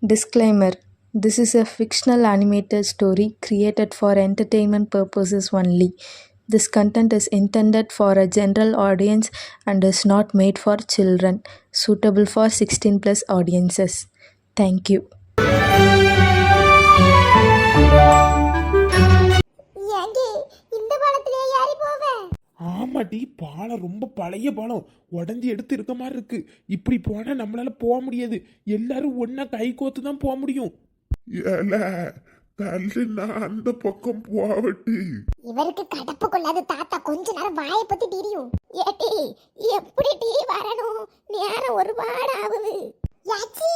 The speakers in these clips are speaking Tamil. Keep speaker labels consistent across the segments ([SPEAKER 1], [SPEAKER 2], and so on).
[SPEAKER 1] Disclaimer: This is a fictional animated story created for entertainment purposes only. This content is intended for a general audience and is not made for children. Suitable for 16 plus audiences. Thank you.
[SPEAKER 2] ஏண்டி இந்த பாலத்திலே ஏறி போவேன்?
[SPEAKER 3] ஆமாடி, பாலம் ரொம்ப பழைய பாலம், உடஞ்சி எடுத்து இருக்க மாதிரி இருக்கு. இப்படி போனா நம்மளால போக முடியாது. எல்லாரும் ஒன்னா கை கோத்து தான் போக முடியும். தள்ளுனா அந்த பக்கம் போவட்டு.
[SPEAKER 2] இவருக்கு கடப்பு கொள்ளாத தாத்தா கொஞ்ச நேரம் வாயை பத்தி தெரியும். ஏடி எப்படி டீ வரணும்? நேரம் ஒரு பாடு ஆகுது. யாச்சி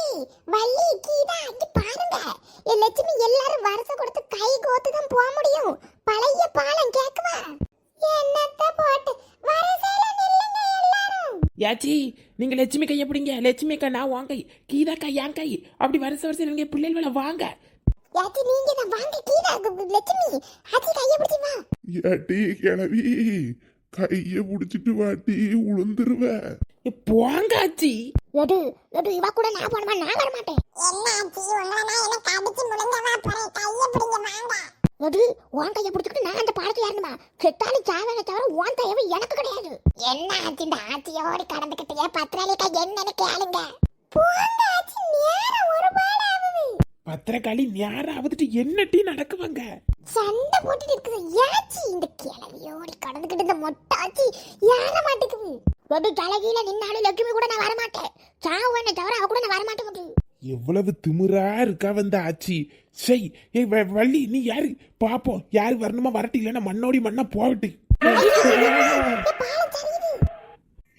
[SPEAKER 2] வள்ளி கீதா இங்க பாருங்க. லட்சுமி எல்லாரும் வருஷம் கொடுத்து கை கோத்து தான் போக முடியும். பழைய பாலம் கேக்குவா? என்னத்த போட்டு வரசையில நில்லுங்க எல்லாரும்.
[SPEAKER 3] யாச்சி, நீங்க லட்சுமி கை எப்படிங்க? லட்சுமி அக்கா நான் வாங்க, கீதா கை என் கை, அப்படி வருஷம் நீங்க பிள்ளைகள வாங்க.
[SPEAKER 2] யாச்சி நீங்க தான் வாங்க கீதா. லட்சுமி ஆச்சி கையை பிடிச்சி வா.
[SPEAKER 4] ஏட்டி கிளவி, கைய புடிச்சிட்டு வாட்டி உளுந்துருவ.
[SPEAKER 3] போங்க ஆச்சி.
[SPEAKER 2] எடு எடு இவ கூட நான் போறமா, நான் வர மாட்டேன். என்ன ஆச்சி உங்களனா எனக்கு அடிச்சு முடங்கவா போறே, கையை பிடிங்க வாங்க. எடு உன் கையை பிடிச்சிட்டு நான் அந்த பாலத்துல ஏறணுமா? கெட்டாலி சாவன தவிர உன் கையவே எனக்கு கிடையாது. என்ன ஆச்சி இந்த ஆச்சியோடி கடந்துக்கிட்டே பத்திராலிக்கா என்னன்னு கேளுங்க. போங்க ஆச்சி, நேரம் ஒரு பாடு ஆகுது.
[SPEAKER 3] பத்திரக்காளி ஞாரம் ஆகுதுட்டு என்ன டீ நடக்குவாங்க?
[SPEAKER 2] சண்டை போட்டுட்டு இருக்குது. யாச்சி இந்த கிளவியோடி கடந்துக்கிட்டு இந்த மொட்டாச்சி ஏற மாட்டேங்குது. வெடி தலைகீழ நின்னாலும் லட்சுமி கூட நான் வரமாட்டேன். சாவு என்ன தவிர அவ கூட நான் வரமாட்டேங்குது.
[SPEAKER 3] எவ்வளவு திமிரா இருக்கா வந்த ஆச்சி. சரி, வள்ளி நீ யாரு பாப்போம், யாரு வரணுமா வரட்டு, இல்லைன்னா மண்ணோடி மண்ணா போகட்டு.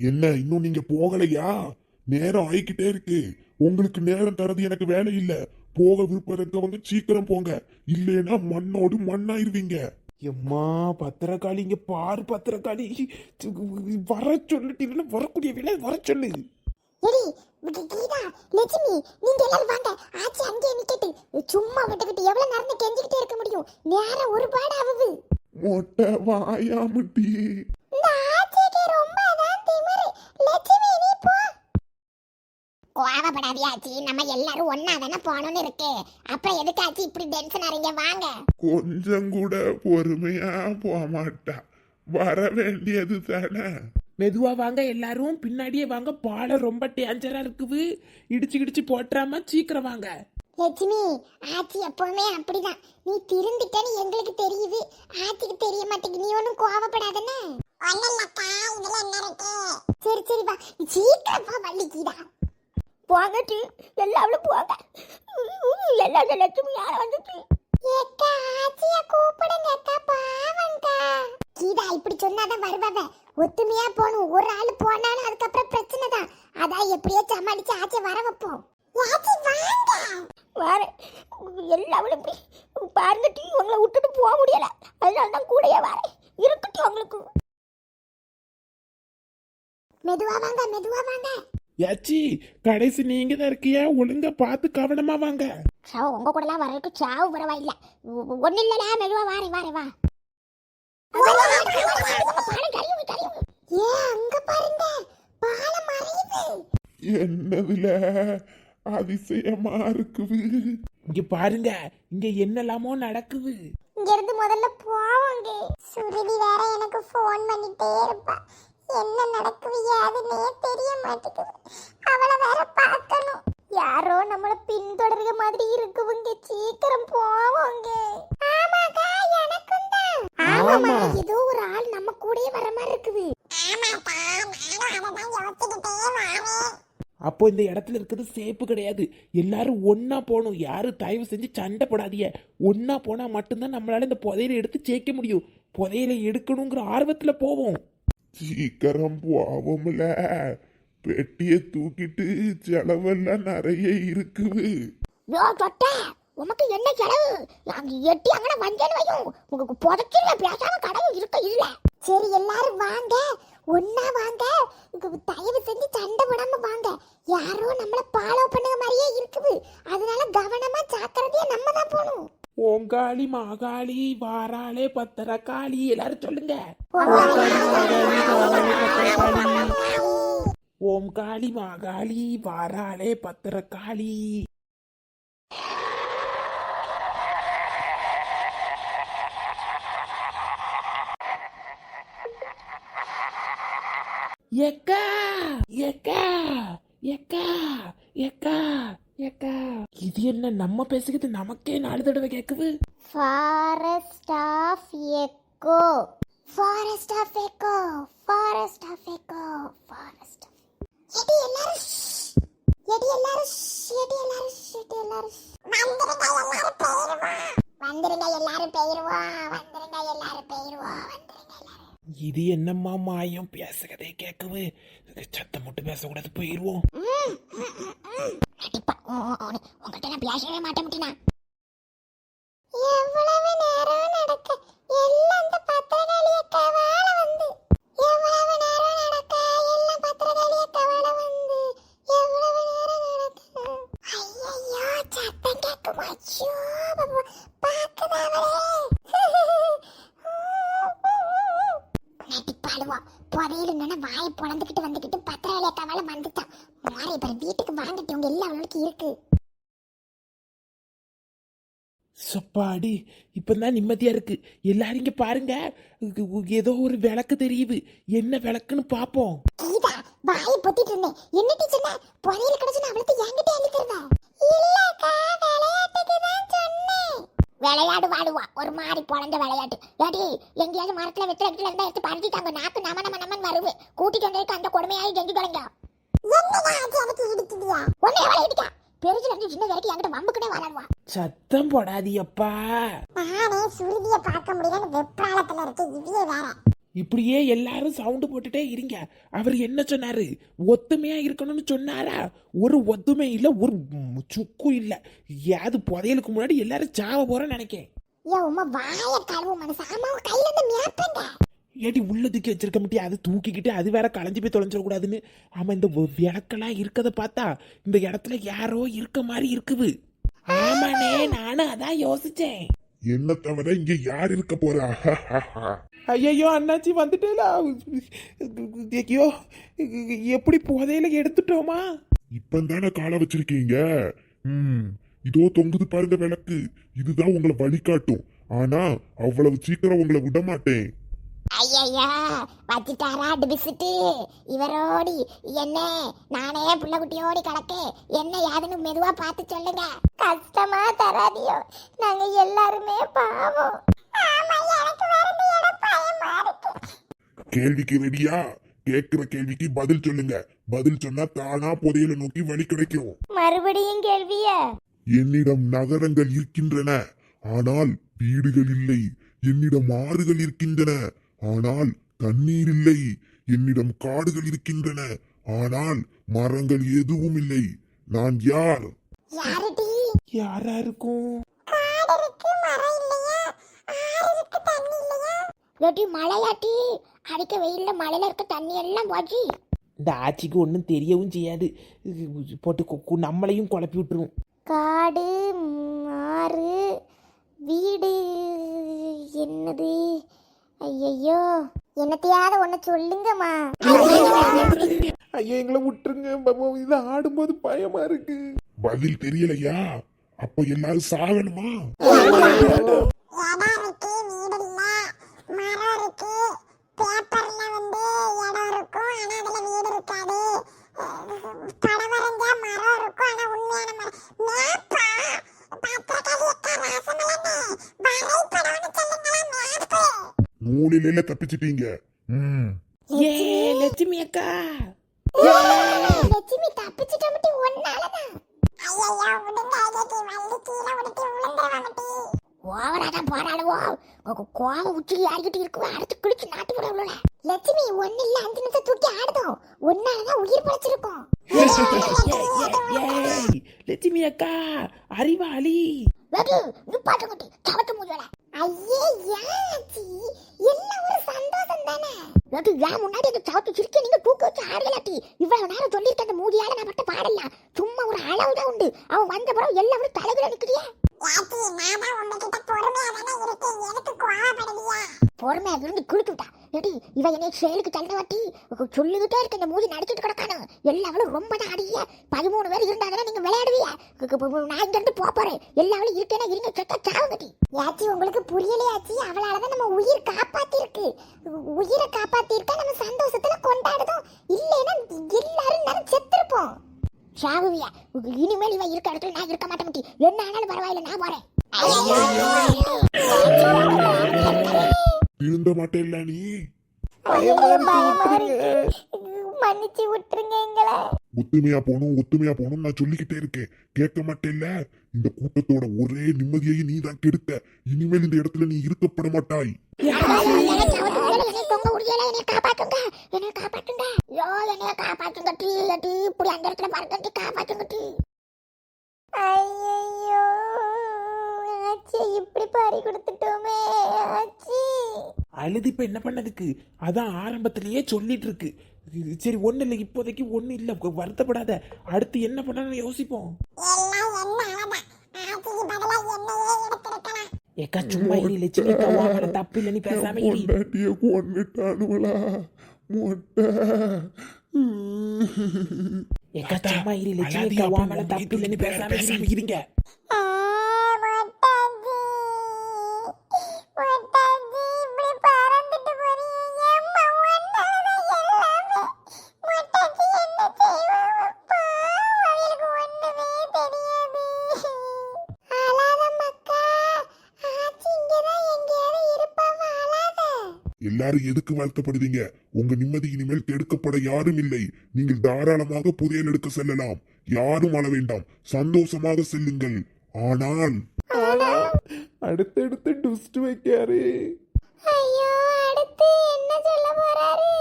[SPEAKER 4] என்ன இன்னும் நீங்க போகலையா? நேரம் ஆயிக்கிட்டே இருக்கு. உங்களுக்கு நேரம் தரது எனக்கு வேலை இல்ல. போக விருப்பம் இருக்கவங்க சீக்கிரம் போங்க, இல்லைன்னா மண்ணோடு மண்ணாயிருவீங்க.
[SPEAKER 3] எம்மா பத்திரக்காளி, இங்க பாரு பத்திரக்காளி, வர சொல்லிட்டு இல்லைன்னா வரக்கூடிய வேலை வர சொல்லு.
[SPEAKER 2] எடி கீதா லட்சுமி நீங்க எல்லாரும் வாங்க. ஆச்சி அங்கே நிக்கட்டு. சும்மா விட்டுக்கிட்டு எவ்வளவு நேரம் கெஞ்சிக்கிட்டே இருக்க முடியும்? நேரம் ஒரு பாடு ஆகுது.
[SPEAKER 4] மொட்டை வாயாமுட்டி.
[SPEAKER 2] இந்த ஆச்சிக்கு ரொம்ப தான் திமிரு. லட்சுமி நீ போ. கோவப்படாதியாச்சி, நம்ம எல்லாரும் ஒண்ணா தானே போகணும்னு இருக்கு. அப்புறம் எதுக்காச்சி இப்படி டென்ஷன் ஆறீங்க? வாங்க.
[SPEAKER 4] கொஞ்சம் கூட பொறுமையா போக மாட்டா, வர வேண்டியது தானே.
[SPEAKER 3] மெதுவா வாங்க, எல்லாரும் பின்னாடியே வாங்க. பாலம் ரொம்ப டேஞ்சரா இருக்குது, இடிச்சு இடிச்சு போட்டுறாம சீக்கிரம் வாங்க.
[SPEAKER 2] லட்சுமி ஆச்சி எப்பவுமே அப்படிதான். நீ திருந்திட்டேன்னு எங்களுக்கு தெரியுது, ஆச்சிக்கு தெரிய மாட்டேங்குது. நீ ஒன்னும் கோவப்படாதன்னு. சரி சரி வா, சீக்கிரம் வா வள்ளி கீதா. போங்கட்டி எல்லாரும் போங்க. எல்லாரும் லட்சுமி யார வந்துச்சு? ஏக்கா ஆச்சிய கூப்பிடுங்க அக்கா, பாவங்கா. கீதா இப்படி சொன்னாதான் வருவாங்க. ஒத்துமையா போணும். ஒரு ஆளு போனாலும் அதுக்கப்புறம் பிரச்சனை தான். அதான் எப்படியோ சமாளிச்சு ஆச்சிய வர வைப்போம். வார எல்லாரும் இப்படி பாருங்கட்டி, உங்களை விட்டுட்டு போக முடியல, அதனால தான் கூடயே வரேன். இருக்கட்டி உங்களுக்கு. மெதுவா வாங்க மெதுவா வாங்க.
[SPEAKER 3] யாச்சி கடைசி நீங்க தான் இருக்கியா, ஒழுங்கா பார்த்து கவனமா வாங்க.
[SPEAKER 2] சாவு உங்க கூட எல்லாம் வரக்கு சாவு பரவாயில்ல. ஒண்ணு இல்லடா, மெதுவா வாரே வாரே வா. ஏ அங்க பாருங்க, பாலம் மறையுது.
[SPEAKER 4] என்னதுல அதிசயமா இருக்குது.
[SPEAKER 3] இங்க பாருங்க, இங்க என்னெல்லாமோ நடக்குது.
[SPEAKER 2] இங்க இருந்து முதல்ல போவாங்க. சுருதி வேற எனக்கு ஃபோன் பண்ணிட்டே இருப்பா. என்ன நடக்குது ஏதுன்னே தெரிய மாட்டேங்குது. அவளை வேற பார்க்கணும். யாரோ நம்மள பின்தொடர்ற மாதிரி இருக்குவங்க. சீக்கிரம் போவாங்க. ஆமாக்கா எனக்கும் தான். ஆமாமா, ஏதோ ஒரு ஆள் நம்ம கூடயே வர மாதிரி இருக்குது. ஆமாக்கா நானும் அத தான் யோசிச்சிட்டே வரேன்.
[SPEAKER 3] அப்போ இந்த இடத்துல இருக்கிறது சேப்பு கிடையாது. எல்லாரும் ஒன்னா போகணும். யாரும் தயவு செஞ்சு சண்டை போடாதீங்க. ஒன்னா போனா மட்டும்தான் நம்மளால இந்த புதையில எடுத்து சேர்க்க முடியும். புதையில எடுக்கணுங்கிற ஆர்வத்துல போவோம்.
[SPEAKER 4] சீக்கிரம் போவோம்ல, பெட்டியை தூக்கிட்டு செலவெல்லாம் நிறைய இருக்குது.
[SPEAKER 2] யோ சொட்ட, உனக்கு என்ன செலவு? அங்க எட்டி அங்கன வஞ்சன வையும். உங்களுக்கு புதைச்சில பேசாம கடவு இருக்க இல்ல. சரி எல்லாரும் வாங்க, ஒண்ணா வாங்க. தயவு செஞ்சு சண்டை போடாம வாங்க. யாரோ நம்மள ஃபாலோ பண்ணுற மாதிரியே இருக்குது. அதனால கவனமா ஜாக்கிரதையா நம்ம தான் போகணும்.
[SPEAKER 3] ஓங்காளி மாகாளி வாராளே பத்திரக்காளி, எல்லாரும் சொல்லுங்க. ஓம் காளி மாகாளி வாராளே பத்திரக்காளி. எக்கா எக்கா எக்கா எக்கா எக்கா இது என்ன நம்ம பேசுகிறது நமக்கே 4 தடவை கேக்குது.
[SPEAKER 2] Forest of echo, forest of echo, forest of echo, forest. எடி எல்லாரும் எடி எல்லாரும் எடி எல்லாரும் எடி எல்லாரும் வந்துருங்க எல்லாரும் பெயருவா, வந்துருங்க எல்லாரும் பெயருவா, வந்துருங்க எல்லாரும்.
[SPEAKER 3] இது என்னம்மா மாயம் பேசுகிறதே கேக்குது. சத்தம் மட்டும் பேசக்கூடாது, போயிருவோம்.
[SPEAKER 2] உங்ககிட்ட நான் பேசவே மாட்டேன் முட்டினா. எவ்வளவு நேரம் நடக்க எல்லாம் அந்த பத்திரகாளிய கவால வந்து, எவ்வளவு நேரம் நடக்க எல்லாம் பத்திரகாளிய கவால வந்து, எவ்வளவு நேரம் நடக்க. ஐயோ சத்தம் கேட்குமா? ஐயோ பாக்குதாவளே நடிப்பாடுவா. புதையிலுன்னா வாயை பொழந்துக்கிட்டு வந்துக்கிட்டு பத்திரகாளிய கவால வந்துட்டான். மாறி இப்ப வீட்டுக்கு வாங்கிட்டு உங்க எல்லா அவளுக்கு இருக்கு.
[SPEAKER 3] சொப்பாடி இப்பதான் நிம்மதியா இருக்கு. எல்லாரும் இங்க பாருங்க, ஏதோ ஒரு விளக்கு தெரியுது. என்ன விளக்குன்னு பாப்போம்.
[SPEAKER 2] கீதா வாயை பொத்திட்டு இருந்தேன். என்ன டீச்சர்னா புதையில கிடைச்சுன்னா அவளுக்கு என்கிட்ட அழிக்கிறதா? இல்லக்கா விளையாட்டுக்கு தான் சொன்னேன். விளையாடு வாடுவா ஒரு மாதிரி பொழந்த விளையாட்டு. ஏடி எங்கேயாவது மரத்துல வெத்தலை வெத்தலை இருந்தா எடுத்து பறிச்சிட்டாங்க. நாக்கு நம நம நமன் வருவு. கூட்டிட்டு வந்ததுக்கு அந்த கொடுமையாகி செஞ்சு தொடங்க. பெருசு வந்து சின்ன வரைக்கும் என்கிட்ட வம்புக்குனே வளருவா.
[SPEAKER 3] சத்தம் போடாதியப்பா.
[SPEAKER 2] நானே சுருதியை பார்க்க முடியலன்னு வெப்ராளத்துல இருக்கு. இதே வேற
[SPEAKER 3] இப்படியே எல்லாரும் சவுண்டு போட்டுட்டே இருங்க. அவர் என்ன சொன்னாரு? ஒத்துமையா இருக்கணும்னு சொன்னாரா? ஒரு ஒத்துமை இல்ல, ஒரு சுக்கும் இல்ல. ஏது புதையலுக்கு முன்னாடி எல்லாரும் சாவ போறேன்னு நினைக்கேன்.
[SPEAKER 2] ஏன் உமா வாய கழுவு மனசு. அம்மாவை கையில இருந்து மேப்பங்க.
[SPEAKER 3] ஏடி உள்ள தூக்கி வச்சிருக்க முடியாது, அது தூக்கிக்கிட்டு அது வேற களைஞ்சு போய் தொலைஞ்சிடக்கூடாதுன்னு. ஆமா, இந்த விளக்கெல்லாம் இருக்கத பார்த்தா இந்த இடத்துல யாரோ இருக்க மாதிரி இருக்குது. ஆமாண்ணே, நானும் அதான் யோசிச்சேன்.
[SPEAKER 4] என்ன தவிர இங்க யார் இருக்க போறா?
[SPEAKER 3] ஐயோ அண்ணாச்சி வந்துட்டேலா. ஐயோ எப்படி புதையில எடுத்துட்டோமா?
[SPEAKER 4] இப்பந்தானே காலை வச்சிருக்கீங்க. இதோ தொங்குது பாருங்க விளக்கு. இதுதான் உங்களை வழிகாட்டும். ஆனா அவ்வளவு சீக்கிரம் உங்களை விட மாட்டேன்.
[SPEAKER 2] ஐயா வச்சிட்டாரா டிபிசிட்டு இவரோடி. என்ன நானே புள்ள குட்டியோடி கிடக்கு. என்ன யாதுன்னு மெதுவா பார்த்து சொல்லுங்க. கஷ்டமா தராதியோ, நாங்க எல்லாருமே பாவம். ஆமா, எனக்கு வேற இந்த இடம் பயமா இருக்கு.
[SPEAKER 4] கேள்விக்கு ரெடியா? கேட்கிற கேள்விக்கு பதில் சொல்லுங்க. பதில் சொன்னா தானா புதையலை நோக்கி வழி கிடைக்கும்.
[SPEAKER 2] மறுபடியும் கேள்விய?
[SPEAKER 4] என்னிடம் நகரங்கள் இருக்கின்றன, ஆனால் வீடுகள் இல்லை. என்னிடம் ஆறுகள் இருக்கின்றன, ஆனால் தண்ணீர் இல்லை. என்னிடம் காடுகள் இருக்கின்றன, ஆனால் மரங்கள் எதுவும் இல்லை. நான் யார்?
[SPEAKER 2] யாருடி?
[SPEAKER 3] யாரா இருக்கும்?
[SPEAKER 2] காடு இருக்கு, மரம் இல்லையா? ஆறு இருக்கு, தண்ணி இல்லையா? ஏடி மழையாட்டி அடிக்க வெயில்ல மழையில இருக்க தண்ணி எல்லாம் போச்சு.
[SPEAKER 3] இந்த ஆட்சிக்கு ஒன்றும் தெரியவும் செய்யாது. போட்டு நம்மளையும் குழப்பி விட்டுரும்.
[SPEAKER 2] காடு, ஆறு, வீடு என்னது? ஐயோ என்னத்தையாவது ஒண்ணு சொல்லுங்கம்மா.
[SPEAKER 3] ஐயோ எங்களை விட்டுருங்க. இது ஆடும்போது பயமா இருக்கு.
[SPEAKER 4] பதில் தெரியலையா? அப்ப எல்லாரும் சாகணுமா?
[SPEAKER 2] இடம் இருக்கு, வீடு இல்ல. மரம் இருக்கு, பேப்பர்ல வந்து இடம் இருக்கும், ஆனா அதுல வீடு இருக்காது. படம் வரைஞ்சா மரம் இருக்கும், ஆனா உண்மையான மரம் மேப்பா.
[SPEAKER 4] நூலில தப்பிச்சிட்டீங்க.
[SPEAKER 3] ஏ லட்சுமி அக்கா,
[SPEAKER 2] லட்சுமி தப்பிச்சிட்ட மட்டி ஒன்னாலதான். ஐயோ விடுங்க, ஐயோ வள்ளி கீழே உடுத்தி விழுந்துருவாங்கட்டி. ஓவராதான் போராடுவோம். கோவம் உச்சி யாருக்கிட்டு இருக்கும். அடுத்து குளிச்சு நாட்டு கூட உள்ள லட்சுமி ஒன்னு இல்ல 5 நிமிஷம் தூக்கி ஆடுதோம். ஒன்னாலதான் உயிர் படைச்சிருக்கோம்.
[SPEAKER 3] லட்சுமி அக்கா அறிவாளி.
[SPEAKER 2] நிப்பாட்டுங்கட்டி தவட்டு முடியல. ஐயே யாச்சி எல்லாம் ஒரு சந்தோஷம் தானே. ஏன் முன்னாடி அந்த சவத்து சிரிக்க நீங்க தூக்க வச்சு ஆடலாட்டி. இவ்வளவு நேரம் சொல்லியிருக்க அந்த மூடியால நான் மட்டும் பாடலாம். சும்மா ஒரு அளவு தான் உண்டு. அவன் வந்த பிறகு எல்லாரும் தலைவில நிக்கிறியா? பொறுமையா இருந்து குளிச்சு விட்டா ஏடி இவ என்னை செயலுக்கு தள்ளுவாட்டி சொல்லிக்கிட்டே இருக்க இந்த மூஞ்சி நடிச்சிட்டு கிடக்கானு எல்லாவளும் ரொம்ப தான் அடிய 13 பேர் இருந்தாங்கன்னா நீங்க விளையாடுவீங்க நான் இங்க இருந்து போறேன் எல்லாவளும் இருக்கேன்னா இருங்க செக்க சாவுங்கடி யாச்சி உங்களுக்கு புரியலையாச்சி அவளாலதான் நம்ம உயிர் காப்பாத்தி இருக்கு உயிரை காப்பாத்தி இருக்கா நம்ம சந்தோஷத்துல கொண்டாடுதோம் இல்லைன்னா எல்லாரும் நேரம் செத்துருப்போம் சாகுவியா இனிமேல் இவன் இருக்க இடத்துல நான் இருக்க மாட்டேன் என்ன ஆனாலும் பரவாயில்ல நான் போறேன்
[SPEAKER 4] திருந்த மாட்டேல்ல நீ
[SPEAKER 2] மன்னிச்சு விட்டுருங்க எங்களை
[SPEAKER 4] ஒத்துமையா போகணும் நான் சொல்லிக்கிட்டே இருக்கேன் கேட்க மாட்டேல்ல இந்த கூட்டத்தோட ஒரே நிம்மதியை நீ தான் கெடுத்த இனிமேல் இந்த இடத்துல நீ இருக்கப்பட மாட்டாய்
[SPEAKER 2] இப்படி பாரி கொடுத்துட்டோமே ஆச்சி
[SPEAKER 3] அழுது இப்ப என்ன பண்ணதுக்கு அதான் ஆரம்பத்திலேயே சொல்லிட்டு இருக்கு. சரி ஒண்ணு இல்லை இப்போதைக்கு ஒண்ணு இல்ல வருத்தப்படாத அடுத்து என்ன பண்ணணும்னு யோசிப்போம். ஏக்கா சும்மா இரு லட்சுமி கவாமல தப்பு இல்ல நீ பேசாம இரு.
[SPEAKER 4] பொண்டாட்டிய கொன்னுட்டானுவலா மொட்டை
[SPEAKER 3] ஏக்கா சும்மா இரு லட்சுமி கவாமல தப்பு இல்ல நீ பேசாம இருங்க.
[SPEAKER 4] எல்லாரும் எதுக்கு வருத்தப்படுவீங்க? உங்க நிம்மதி இனிமேல் கெடுக்கப்பட யாரும் இல்லை. நீங்கள் தாராளமாக புதையல் எடுக்க செல்லலாம். யாரும் அழ வேண்டாம். சந்தோஷமாக செல்லுங்கள். ஆனால்
[SPEAKER 3] அடுத்தடுத்து டுஸ்ட் வைக்காரு.
[SPEAKER 2] ஐயோ அடுத்து என்ன சொல்ல போறாரு?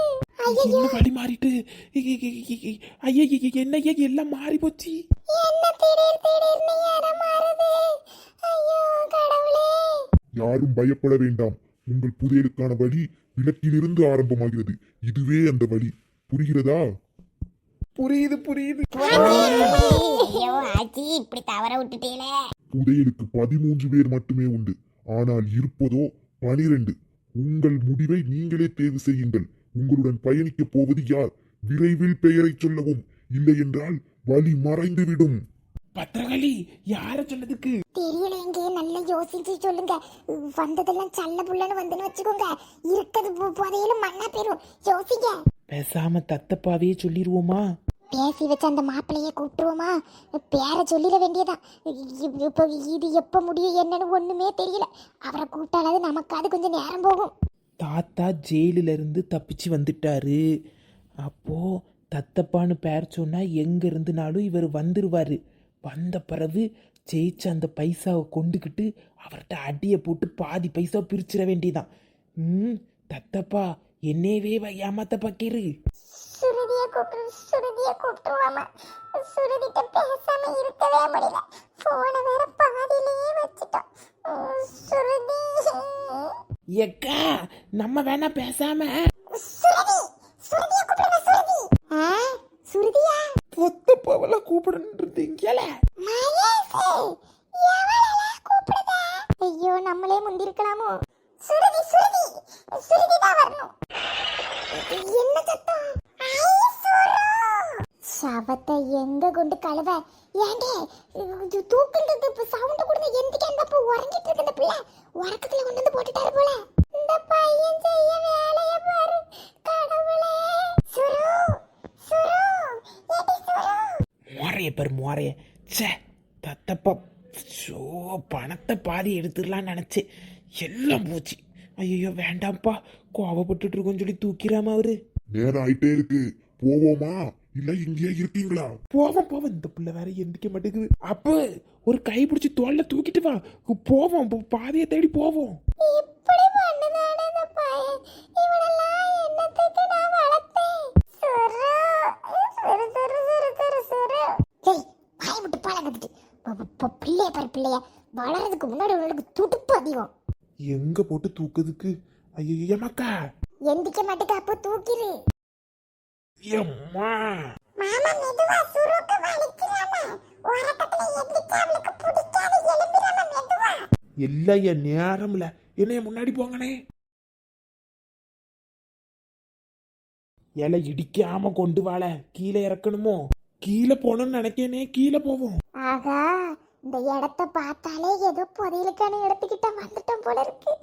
[SPEAKER 3] என்ன வழி மாறிட்டு ஐயா என்ன எல்லாம் மாறி போச்சு.
[SPEAKER 2] என்ன திடீர்னு இடம் மாறுது? ஐயோ கடவுளே.
[SPEAKER 4] யாரும் பயப்பட வேண்டாம். உங்கள் புதையலுக்கான வழி விளக்கிலிருந்து ஆரம்பமாகிறது. இதுவே அந்த வழி. புரிகிறதா?
[SPEAKER 3] புரியுது.
[SPEAKER 2] ஐயோ ஆச்சி இப்படி தவற விட்டுட்டீங்களே.
[SPEAKER 4] புதையலுக்கு 13 பேர் மட்டுமே உண்டு. ஆனால் இருப்பதோ 12. உங்கள் முடிவை நீங்களே தேர்வு செய்யுங்கள். உங்களுடன் பயணிக்க போவது யார்? விரைவில் பெயரை சொல்லவும். இல்லை என்றால் வழி மறைந்துவிடும்.
[SPEAKER 3] பத்திரகாளி யார சொன்னதுக்கு
[SPEAKER 2] தெரியலங்க. நல்லா யோசிச்சு சொல்லுங்க. வந்ததெல்லாம் சல்ல புள்ளன்னு வந்துன்னு வச்சுக்கோங்க. இருக்கது புதையலும் மண்ணா போயிரும். யோசிங்க.
[SPEAKER 3] பேசாம தத்தப்பாவையே சொல்லிடுவோமா?
[SPEAKER 2] பேசி வச்ச அந்த மாப்பிள்ளையே கூப்பிட்டுருவோமா? பேரை சொல்லிட வேண்டியதான். இப்போ இது எப்போ முடியும் என்னன்னு ஒண்ணுமே தெரியல. அவரை கூப்பிட்டாலாவது நமக்காவது கொஞ்சம் நேரம் போகும்.
[SPEAKER 3] தாத்தா ஜெயிலில் இருந்து தப்பிச்சு வந்துட்டாரு. அப்போ தத்தப்பான்னு பேர் சொன்னா எங்க இருந்துனாலும் இவர் வந்துருவாரு. வந்த பிறகு ஜெயிச்ச அந்த பைசாவை கொண்டுக்கிட்டு அவர்கிட்ட அடியை போட்டு பாதி பைசா பிரிச்சிட வேண்டியதான். தத்தப்பா என்னேவே ஏமாத்த பாக்கிரு.
[SPEAKER 2] சுருதியை கூப்பிட்டுருவாமா. சுருதிட்ட பேசாம இருக்கவே முடியல. போன வேற பாதியிலேயே வச்சுட்டோம். சுருதி
[SPEAKER 3] ஏக்கா நம்ம வேணா பேசாம
[SPEAKER 2] சுருதியை கூப்பிடுங்க. சுருதி சுருதியா
[SPEAKER 3] பொத்தப்பாவெல்லாம் கூப்பிடுறீங்கள.
[SPEAKER 2] ஐயோ நம்மளே முந்திருக்கலாமோ. சுருதி தான் வரணும். என்ன சத்தம்? சவத்தை எங்க கொண்டு கழுவ? ஏண்டே தூக்குறது சவுண்ட் கொடுங்க. எந்திக்க அந்த அப்ப உறங்கிட்டு இருக்கு. இந்த பிள்ளை உறக்கத்துல கொண்டு வந்து போட்டுட்டாரு போல. இந்த பையன் செய்ய வேலைய பாரு கடவுளே.
[SPEAKER 3] மோரைய பெரு மோரைய சே தத்தப்பா ஷோ பணத்தை பாதி எடுத்துடலான்னு நினச்சேன். எல்லாம் போச்சு. ஐயோ வேண்டாம்ப்பா கோவப்பட்டுட்டு இருக்கோன்னு சொல்லி தூக்கிடாம அவரு.
[SPEAKER 4] நேரம் ஆயிட்டே இருக்கு. போவோமா இல்ல இங்கேயே இருக்கீங்களா?
[SPEAKER 3] போவோம். இந்த பிள்ளை வேற எந்திக்க மாட்டேங்குது. அப்ப ஒரு கை பிடிச்சி தோல்ல தூக்கிட்டு வா. போவோம் பாதையை தேடி போவோம்.
[SPEAKER 2] இப்படி பண்ணுதானே இந்த பையன். இவனெல்லாம் என்னத்துக்கு நான் வளர்த்தேன்? பிள்ளைய வளர்றதுக்கு முன்னாடி உனக்கு துடுப்பு அதிகம்.
[SPEAKER 3] எங்க போட்டு தூக்குறதுக்கு? ஐயோ மக்கா
[SPEAKER 2] எந்திக்க மாட்டேங்க. அப்போ தூக்கிடு.
[SPEAKER 3] எம்மா
[SPEAKER 2] மாமா மெதுவா சுருக்கு வலிக்கிறானே. உறக்கத்துல எந்திக்க அவளுக்கு பிடிக்காது. எழும்பிராம மெதுவா.
[SPEAKER 3] எல்லாம் என் நேரம்ல என்னைய முன்னாடி போங்கனே. இலை இடிக்காம கொண்டு வாழ கீழே இறக்கணுமோ? கீழே போகணும்னு நினைக்கனே, கீழே போவோம்.
[SPEAKER 2] ஆகா, இந்த இடத்த பார்த்தாலே ஏதோ புதையலுக்கான இடத்துக்கிட்ட வந்துட்டோம் போல இருக்கு.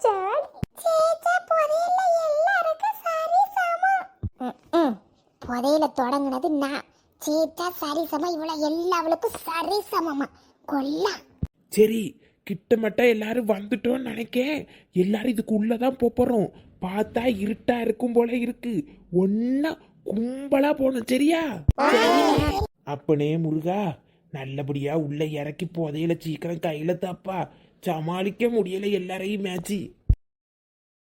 [SPEAKER 2] ஜாலி. சேச்சா, புதையல்ல எல்லாருக்கும் சரி சமம். புதையல தொடங்குனது நான். சேச்சா சரி சமம், இவ்வளவு எல்லாவளுக்கும் சரி சமமா கொல்லா.
[SPEAKER 3] சரி, கிட்ட மட்டும் எல்லாரும் வந்துட்டோம்னு நினைக்க. எல்லாரும் இதுக்கு உள்ளதான் போறோம். பார்த்தா இருட்டா இருக்கும் போல இருக்கு. ஒன்னா கும்பலா போகணும், சரியா? அப்பனே முருகா, நல்லபடியா உள்ள இறக்கி புதையில சீக்கிரம் கையில தாப்பா. சமாளிக்க முடியல எல்லாரையும் மேட்சி.